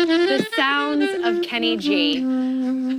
The sounds of Kenny G.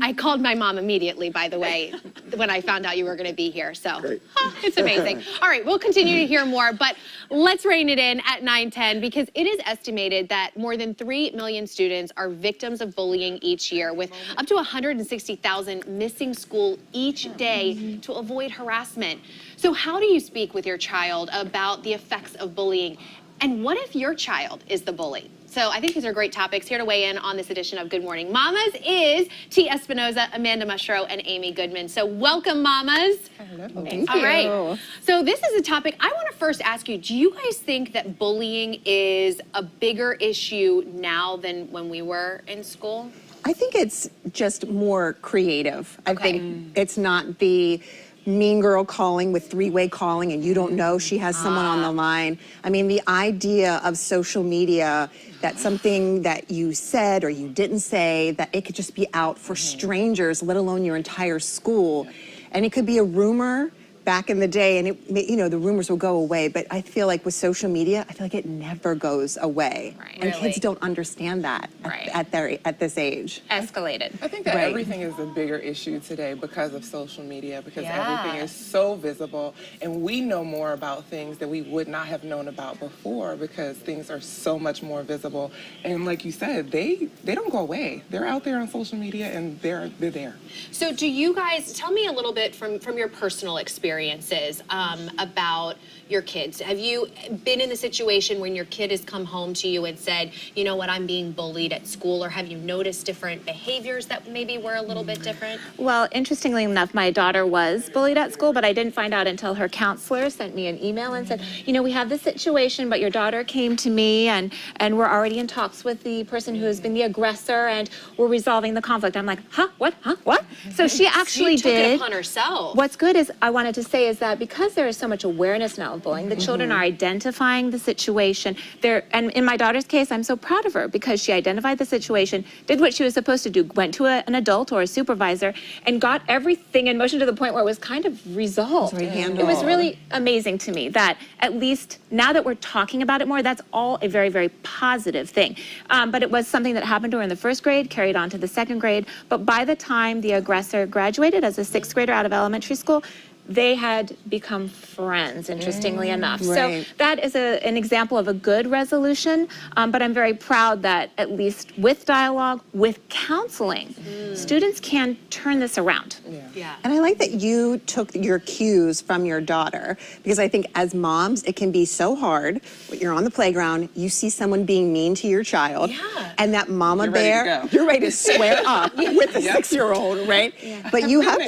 I called my mom immediately, by the way, when I found out you were going to be here. So it's amazing. All right, we'll continue to hear more, but let's rein it in at 9:10 because it is estimated that more than 3 million students are victims of bullying each year, with up to 160,000 missing school each day to avoid harassment. So how do you speak with your child about the effects of bullying? And what if your child is the bully? So I think these are great topics. Here to weigh in on this edition of Good Morning Mamas is T. Espinoza, Amanda Mushro, and Amy Goodman. So welcome, mamas. Hello. Thank you. All right. So this is a topic I want to first ask you. Do you guys think that bullying is a bigger issue now than when we were in school? I think it's just more creative. I think it's not the mean girl calling with three-way calling and you don't know she has someone on the line. I mean, the idea of social media, that something that you said or you didn't say, that it could just be out for strangers, let alone your entire school. And it could be a rumor back in the day, and you know, the rumors will go away, but I feel like with social media, I feel like it never goes away. Right. And kids don't understand that at this age. Escalated. I think that everything is a bigger issue today because of social media, because everything is so visible, and we know more about things that we would not have known about before because things are so much more visible. And like you said, they don't go away. They're out there on social media and they're there. So do you guys, tell me a little bit from your personal experiences about your kids. Have you been in the situation when your kid has come home to you and said, you know what, I'm being bullied at school, or have you noticed different behaviors that maybe were a little bit different? Well, interestingly enough, my daughter was bullied at school, but I didn't find out until her counselor sent me an email and said, you know, we have this situation, but your daughter came to me and we're already in talks with the person who has been the aggressor and we're resolving the conflict. I'm like, what? So she actually took it upon herself. What's good is, I wanted to say, is that because there is so much awareness now of bullying, the children are identifying the situation. And in my daughter's case, I'm so proud of her because she identified the situation, did what she was supposed to do, went to an adult or a supervisor, and got everything in motion to the point where it was kind of resolved. It was really amazing to me that at least now that we're talking about it more, that's all a very, very positive thing. But it was something that happened to her in the first grade, carried on to the second grade. But by the time the aggressor graduated as a sixth grader out of elementary school, they had become friends, interestingly enough. So that is an example of a good resolution, but I'm very proud that at least with dialogue, with counseling, students can turn this around. And I like that you took your cues from your daughter, because I think as moms, it can be so hard when you're on the playground, you see someone being mean to your child, and that mama bear, you're ready to square up with a 6-year-old, right? But you have...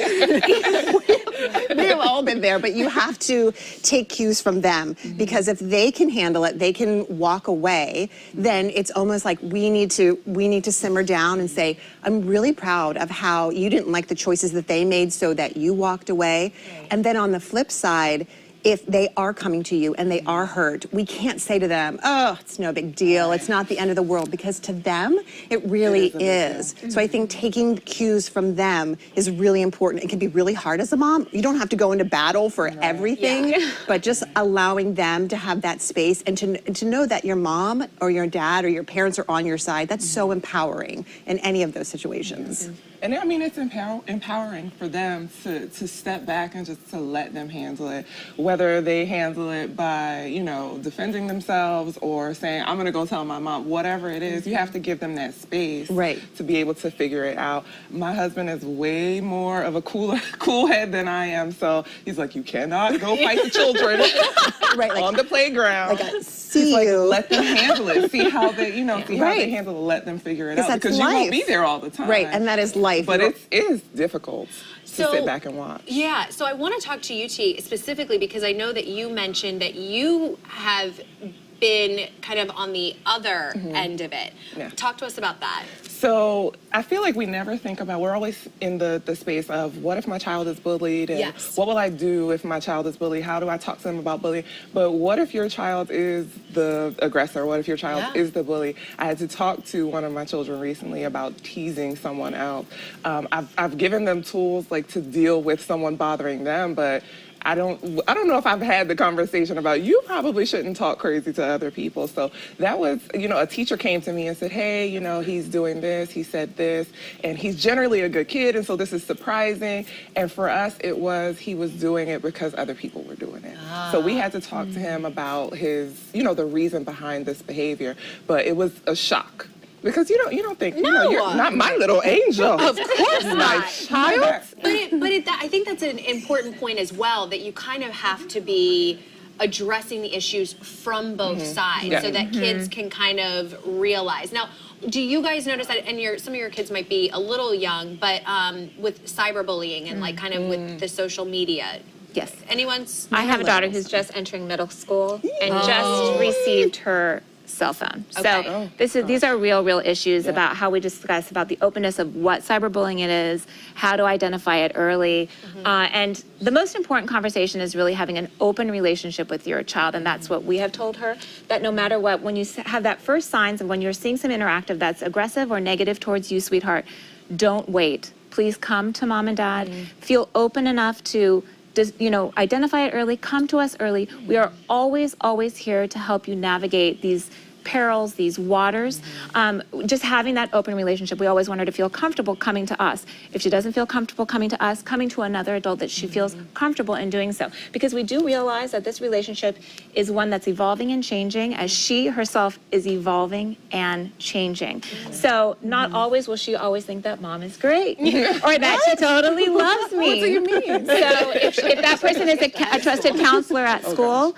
We've all been there, but you have to take cues from them, because if they can handle it, they can walk away, then it's almost like we need to simmer down and say, I'm really proud of how you didn't like the choices that they made so that you walked away. And then on the flip side, if they are coming to you and they are hurt, we can't say to them, oh, it's no big deal, it's not the end of the world, because to them, it really is. So I think taking cues from them is really important. It can be really hard as a mom. You don't have to go into battle for everything, but just allowing them to have that space and to know that your mom or your dad or your parents are on your side. That's so empowering in any of those situations. And I mean, it's empowering for them to step back and just to let them handle it, whether they handle it by, you know, defending themselves or saying, I'm going to go tell my mom, whatever it is, you have to give them that space to be able to figure it out. My husband is way more of a cool head than I am, so he's like, you cannot go fight the children on the playground. Let them handle it. See how they, how they handle it. Let them figure it out, because you won't be there all the time. And that is life. But it is difficult to sit back and watch. Yeah, so I want to talk to you, T, specifically because I know that you mentioned that you have been kind of on the other end of it. Talk to us about that. So I feel like we never think about, we're always in the space of what if my child is bullied, and what will I do if my child is bullied? How do I talk to them about bullying? But what if your child is the aggressor? What if your child is the bully? I had to talk to one of my children recently about teasing someone else. I've given them tools like to deal with someone bothering them, but I don't know if I've had the conversation about you probably shouldn't talk crazy to other people. So that was, a teacher came to me and said, hey, he's doing this, he said this, and he's generally a good kid, and so this is surprising. And for us, he was doing it because other people were doing it. So we had to talk to him about his, the reason behind this behavior. But it was a shock. Because you don't think, you're not my little angel. Of course not. My child. But I think that's an important point as well, that you kind of have to be addressing the issues from both sides so that kids can kind of realize. Now, do you guys notice that, and some of your kids might be a little young, but with cyberbullying and like kind of with the social media? Yes. Anyone's? I have a daughter who's just entering middle school and just received her cell phone. Okay. So these are real issues about how we discuss about the openness of what cyberbullying it is, how to identify it early, and the most important conversation is really having an open relationship with your child, and that's what we have told her, that no matter what, when you have that first signs and when you're seeing some interactive that's aggressive or negative towards you, sweetheart, don't wait. Please come to mom and dad. Feel open enough to identify it early, come to us early. We are always here to help you navigate these perils, these waters. Just having that open relationship, we always want her to feel comfortable coming to us. If she doesn't feel comfortable coming to us, coming to another adult that she feels comfortable in doing so. Because we do realize that this relationship is one that's evolving and changing as she herself is evolving and changing. So not always will she always think that mom is great or that she totally loves me. What do you mean? So if that person is a trusted counselor at school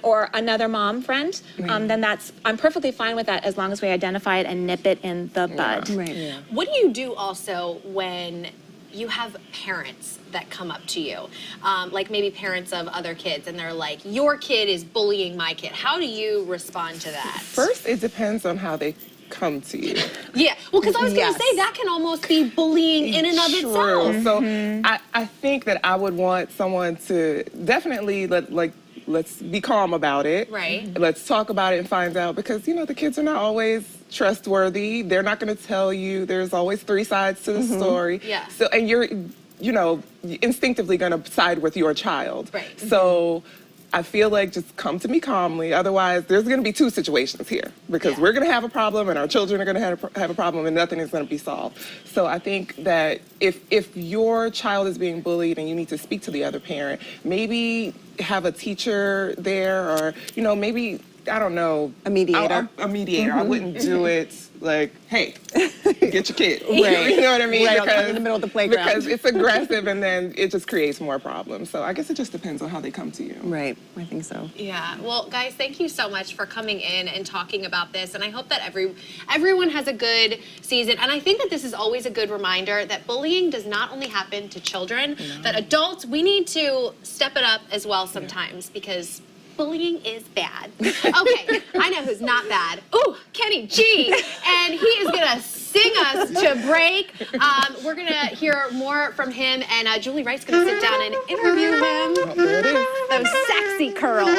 or another mom friend, then I'm perfectly fine with that as long as we identify it and nip it in the bud. Right. Yeah. What do you do also when you have parents that come up to you, like maybe parents of other kids, and they're like, your kid is bullying my kid? How do you respond to that? First, it depends on how they come to you. Yeah, well, because I was going to say that can almost be bullying in and of itself. So I think that I would want someone to definitely let's be calm about it. Right. Let's talk about it and find out, because the kids are not always trustworthy. They're not going to tell you. There's always three sides to the story. Yeah. So, and you're instinctively going to side with your child. Right. So I feel like just come to me calmly. Otherwise, there's going to be two situations here, because we're going to have a problem and our children are going to have a problem and nothing is going to be solved. So I think that if your child is being bullied and you need to speak to the other parent, maybe have a teacher there, or, maybe, I don't know. A mediator. A mediator. I wouldn't do it like, hey, get your kid. Right. You know what I mean? Right, because, in the middle of the playground. Because it's aggressive and then it just creates more problems. So I guess it just depends on how they come to you. Right. I think so. Yeah. Well, guys, thank you so much for coming in and talking about this. And I hope that everyone has a good season. And I think that this is always a good reminder that bullying does not only happen to children, that adults, we need to step it up as well sometimes, because bullying is bad. Okay, I know who's not bad. Ooh, Kenny G. And he is going to sing us to break. We're going to hear more from him, and Julie Wright's going to sit down and interview him. Oh, there it is. Those sexy curls.